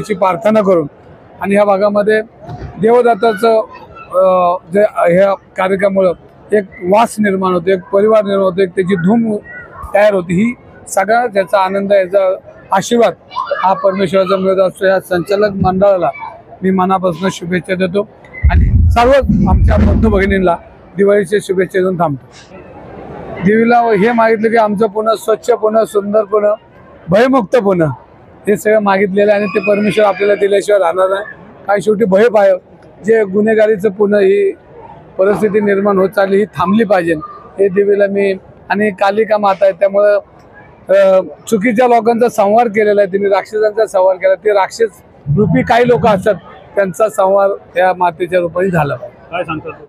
देवीची प्रार्थना करून आणि ह्या भागामध्ये देवदत्ताचं जे ह्या कार्यक्रमामुळं एक वास निर्माण होतो, एक परिवार निर्माण होतो, एक त्याची धूम तयार होती। ही सगळ्या त्याचा आनंद, याचा आशीर्वाद हा परमेश्वराचा मिळत असतो। या संचालक मंडळाला मी मनापासून शुभेच्छा देतो आणि सर्व आमच्या बंधू भगिनींना दिवाळीच्या शुभेच्छा देऊन थांबतो। देवीला हे मागितलं की आमचं पुणे स्वच्छ, पुणे सुंदर, पुणे भयमुक्त, पुणे हे सगळं मागितलेलं आणि ते परमेश्वर आपल्याला दिल्याशिवाय राहणार नाही। काय शेवटी भय पाय जे गुन्हेगारीचं पुणे ही परिस्थिती निर्माण होत चालली, ही थांबली पाहिजे हे देवीला मी आणि कालिका माता आहे त्यामुळं चुकीच्या लोकांचा संहार केलेला आहे, तिने राक्षसांचा संहार केला। ते राक्षस रूपी काही लोक असतात त्यांचा संहार या मातेच्या रूपाने झाला। काय सांगतात?